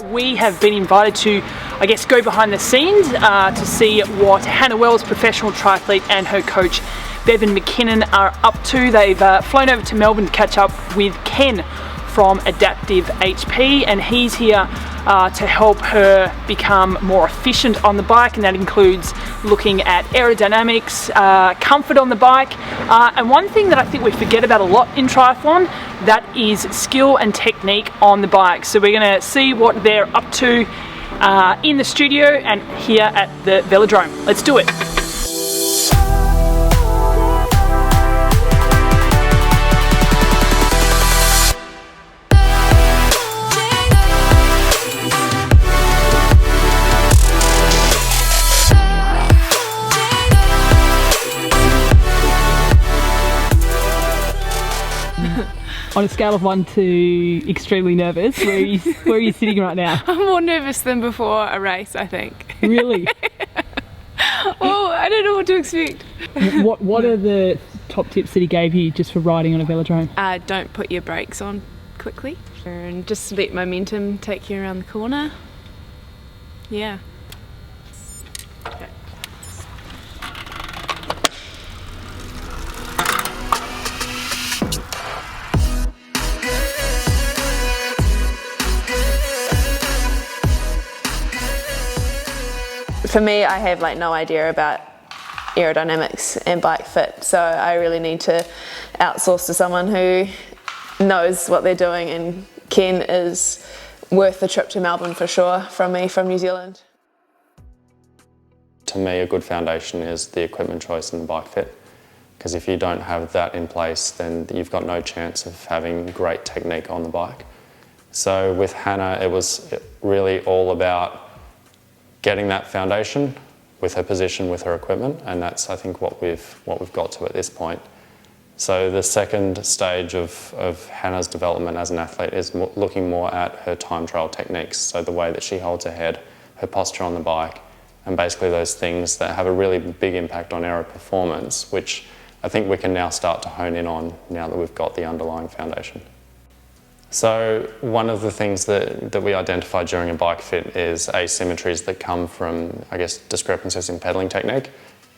We have been invited to, I guess, go behind the scenes to see what Hannah Wells, professional triathlete, and her coach Bevan McKinnon are up to. They've flown over to Melbourne to catch up with Ken from Adaptive HP, and he's here to help her become more efficient on the bike, and that includes looking at aerodynamics, comfort on the bike, and one thing that I think we forget about a lot in triathlon, that is skill and technique on the bike. So we're going to see what they're up to in the studio and here at the velodrome. Let's do it. On a scale of 1 to extremely nervous, where are you sitting right now? I'm more nervous than before a race, I think. Really? Oh, I don't know what to expect. What are the top tips that he gave you just for riding on a velodrome? Don't put your brakes on quickly and just let momentum take you around the corner. Yeah. Okay. For me, I have no idea about aerodynamics and bike fit, so I really need to outsource to someone who knows what they're doing, and Ken is worth the trip to Melbourne for sure from me from New Zealand. To me, a good foundation is the equipment choice and the bike fit, because if you don't have that in place, then you've got no chance of having great technique on the bike. So with Hannah, it was really all about getting that foundation with her position, with her equipment, and that's, I think, what we've got to at this point. So the second stage of Hannah's development as an athlete is looking more at her time trial techniques, so the way that she holds her head, her posture on the bike, and basically those things that have a really big impact on aero performance, which I think we can now start to hone in on now that we've got the underlying foundation. So one of the things that we identify during a bike fit is asymmetries that come from, I guess, discrepancies in pedaling technique.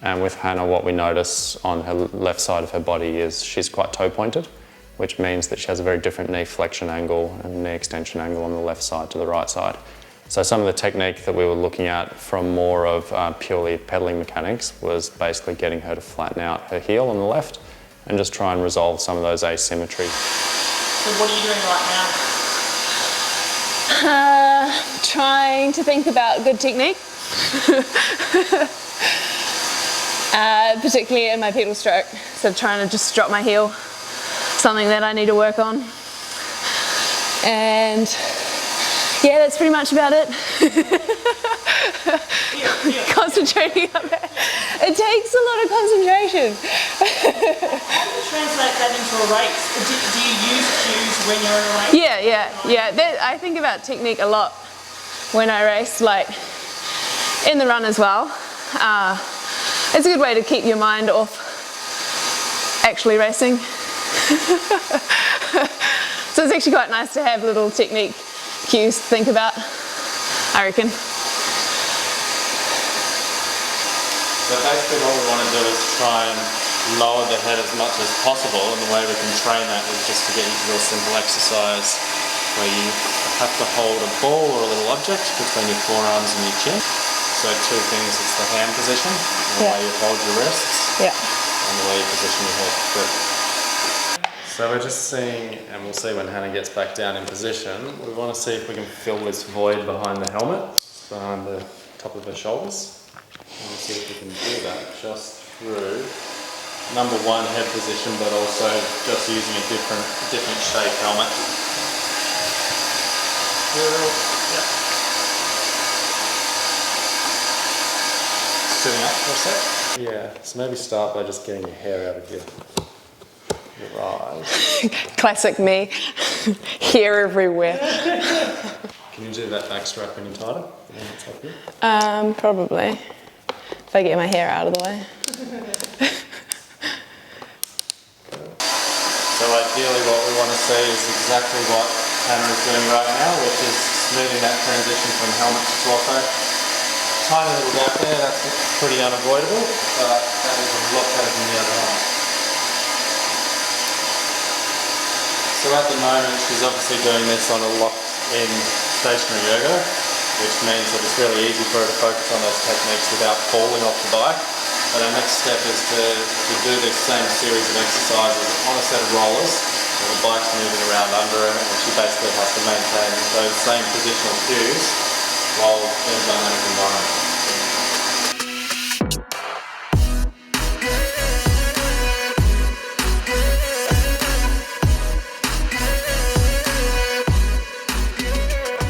And with Hannah, what we notice on her left side of her body is she's quite toe pointed, which means that she has a very different knee flexion angle and knee extension angle on the left side to the right side. So some of the technique that we were looking at from more of purely pedaling mechanics was basically getting her to flatten out her heel on the left and just try and resolve some of those asymmetries. So what are you doing right now? Trying to think about good technique. Particularly in my pedal stroke. So trying to just drop my heel, something that I need to work on. And yeah, that's pretty much about it. Concentrating on that. It takes a lot of concentration. How do you translate that into a race? Do you use cues when you're in a race? Yeah. I think about technique a lot when I race, like in the run as well. It's a good way to keep your mind off actually racing. So it's actually quite nice to have little technique cues to think about, I reckon. So basically what we want to do is try and lower the head as much as possible, and the way we can train that is just to get you to do a simple exercise where you have to hold a ball or a little object between your forearms and your chin. So two things, it's the hand position, the way you hold your wrists, and the way you position your head. Good. So we're just seeing, and we'll see when Hannah gets back down in position, we want to see if we can fill this void behind the helmet, behind the top of her shoulders. And we'll see if we can do that just through number one, head position, but also just using a different shape helmet. Sitting up for a sec. Yeah, so maybe start by just getting your hair out of your eyes. Classic me. Hair everywhere. Can you do that back strap when you're tighter? Probably. If I get my hair out of the way. So ideally what we want to see is exactly what Hannah is doing right now, which is smoothing that transition from helmet to torso. Tiny little gap there, that's pretty unavoidable, but that is a lot better than the other one. So at the moment she's obviously doing this on a locked-in stationary ergo, which means that it's really easy for her to focus on those techniques without falling off the bike. But our next step is to do this same series of exercises on a set of rollers, where the bike's moving around under her, and she basically has to maintain those same positional cues while in a dynamic environment.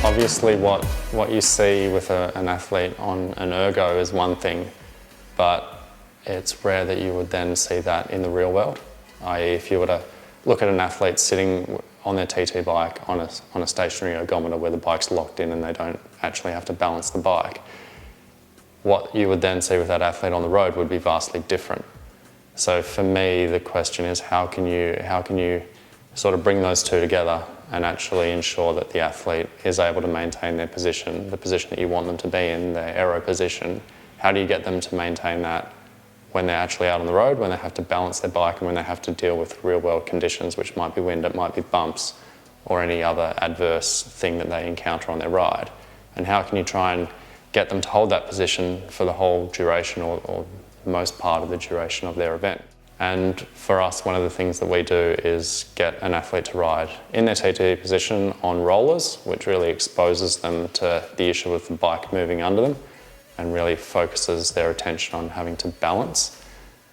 Obviously what you see with an athlete on an ergo is one thing, but it's rare that you would then see that in the real world. I.e., if you were to look at an athlete sitting on their TT bike on a stationary ergometer where the bike's locked in and they don't actually have to balance the bike, what you would then see with that athlete on the road would be vastly different. So for me, the question is how can you sort of bring those two together and actually ensure that the athlete is able to maintain their position, the position that you want them to be in, their aero position. How do you get them to maintain that when they're actually out on the road, when they have to balance their bike and when they have to deal with real world conditions, which might be wind, it might be bumps or any other adverse thing that they encounter on their ride? And how can you try and get them to hold that position for the whole duration or most part of the duration of their event? And for us, one of the things that we do is get an athlete to ride in their TT position on rollers, which really exposes them to the issue of the bike moving under them and really focuses their attention on having to balance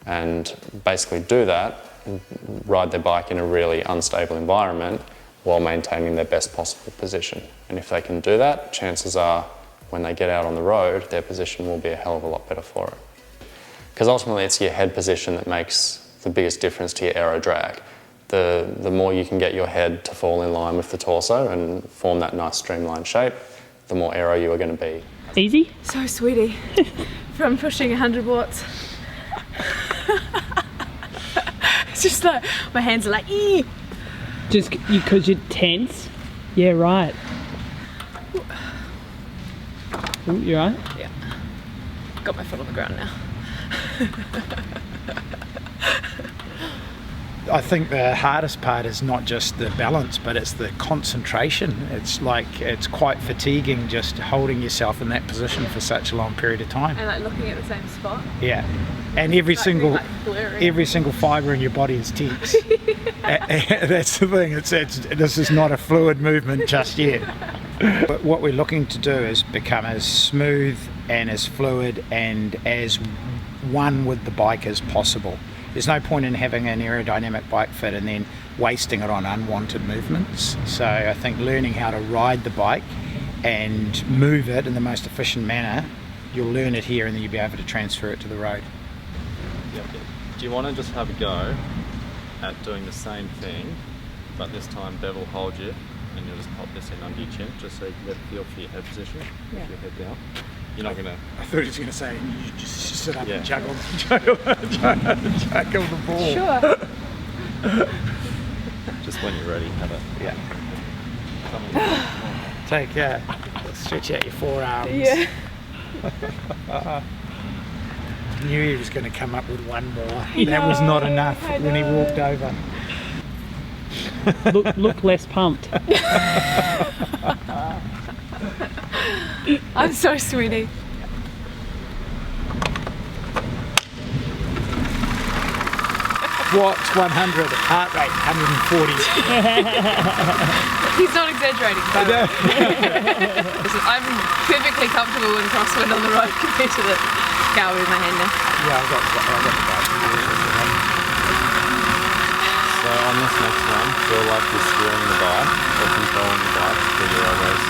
and basically do that and ride their bike in a really unstable environment while maintaining their best possible position. And if they can do that, chances are when they get out on the road, their position will be a hell of a lot better for it. Because ultimately it's your head position that makes the biggest difference to your aero drag. The more you can get your head to fall in line with the torso and form that nice streamlined shape, the more aero you are going to be. Easy? So sweaty from pushing 100 watts. It's just like, my hands are like, ee. Just because you're tense? Yeah, right. Ooh, you right? Yeah. Got my foot on the ground now. I think the hardest part is not just the balance, but it's the concentration. It's quite fatiguing just holding yourself in that position for such a long period of time. And like looking at the same spot. Yeah, and every single fibre in your body is tense. That's the thing. This is not a fluid movement just yet. But what we're looking to do is become as smooth and as fluid and as one with the bike as possible. There's no point in having an aerodynamic bike fit and then wasting it on unwanted movements. So I think learning how to ride the bike and move it in the most efficient manner, you'll learn it here and then you'll be able to transfer it to the road. Yep. Do you want to just have a go at doing the same thing, but this time Bev will hold you and you'll just pop this in under your chin just so you can get a feel for your head position, with your head down. You're not going to... I thought he was going to say you just sit up and juggle the ball. Sure. Just when you're ready, have it. Yeah. Take stretch out your forearms. Yeah. Knew he was going to come up with one more. That was not enough when he walked over. Look less pumped. I'm so sweaty. Watts 100, heart rate 140. He's not exaggerating. I'm perfectly comfortable in crosswind on the road compared to the cow in my hand now. Yeah, I've got the bike. So on this next one, feel like you're steering the bike or controlling the bike through your elbows.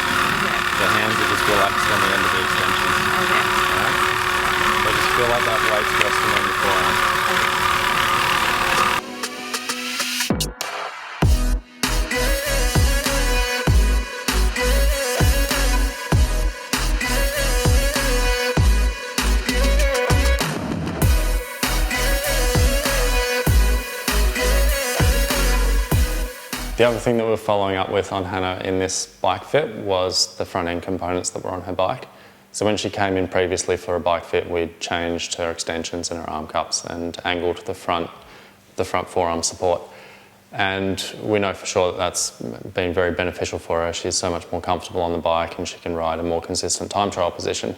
The hands are just relaxed on the end of the extensions. Okay. Right? So just feel like that weight's resting on your forearm. The other thing that we're following up with on Hannah in this bike fit was the front end components that were on her bike. So when she came in previously for a bike fit, we'd changed her extensions and her arm cups and angled the front forearm support. And we know for sure that that's been very beneficial for her. She's so much more comfortable on the bike and she can ride a more consistent time trial position.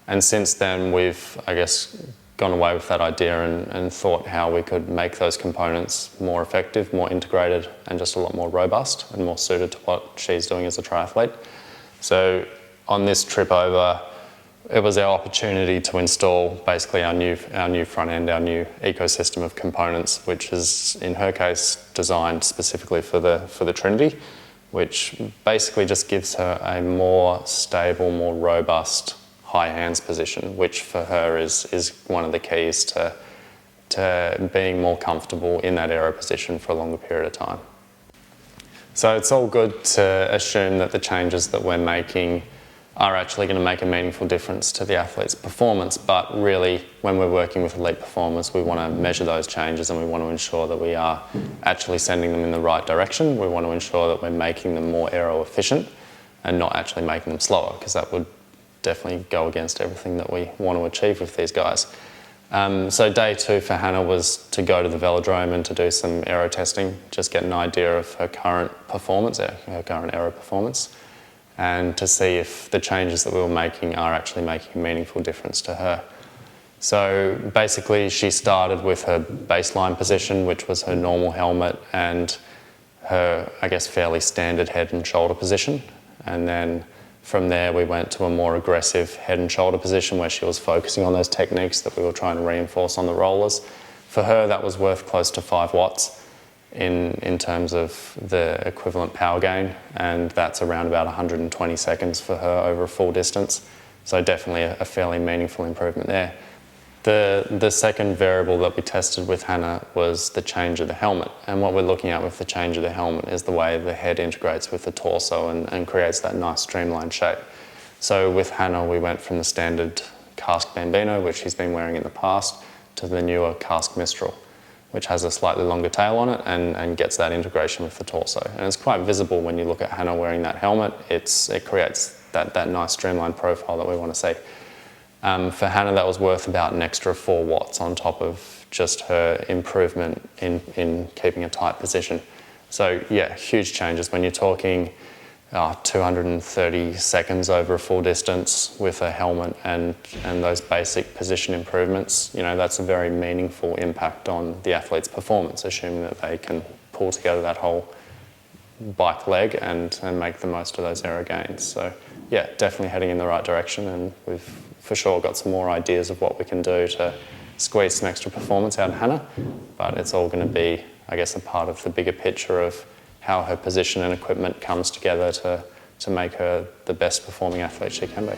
And since then, we've, I guess, gone away with that idea and thought how we could make those components more effective, more integrated, and just a lot more robust and more suited to what she's doing as a triathlete. So on this trip over, it was our opportunity to install basically our new front end, our new ecosystem of components, which is in her case designed specifically for the Trinity, which basically just gives her a more stable, more robust high hands position, which for her is one of the keys to being more comfortable in that aero position for a longer period of time. So it's all good to assume that the changes that we're making are actually going to make a meaningful difference to the athlete's performance, but really when we're working with elite performers, we want to measure those changes and we want to ensure that we are actually sending them in the right direction. We want to ensure that we're making them more aero efficient and not actually making them slower, because that would definitely go against everything that we want to achieve with these guys. So day 2 for Hannah was to go to the velodrome and to do some aero testing, just get an idea of her current performance, her current aero performance, and to see if the changes that we were making are actually making a meaningful difference to her. So basically she started with her baseline position, which was her normal helmet and her, I guess, fairly standard head and shoulder position. And then from there we went to a more aggressive head and shoulder position where she was focusing on those techniques that we were trying to reinforce on the rollers. For her, that was worth close to 5 watts in terms of the equivalent power gain, and that's around about 120 seconds for her over a full distance. So definitely a fairly meaningful improvement there. The second variable that we tested with Hannah was the change of the helmet, and what we're looking at with the change of the helmet is the way the head integrates with the torso and creates that nice streamlined shape. So with Hannah we went from the standard Cask Bambino, which she's been wearing in the past, to the newer Cask Mistral, which has a slightly longer tail on it and gets that integration with the torso. And it's quite visible when you look at Hannah wearing that helmet. It creates that nice streamlined profile that we want to see. For Hannah, that was worth about an extra 4 watts on top of just her improvement in keeping a tight position. So yeah, huge changes when you're talking 230 seconds over a full distance with a helmet and those basic position improvements. You know, that's a very meaningful impact on the athlete's performance, assuming that they can pull together that whole bike leg and make the most of those aero gains. So yeah, definitely heading in the right direction, and we've for sure got some more ideas of what we can do to squeeze some extra performance out of Hannah, but it's all going to be, I guess, a part of the bigger picture of how her position and equipment comes together to make her the best performing athlete she can be.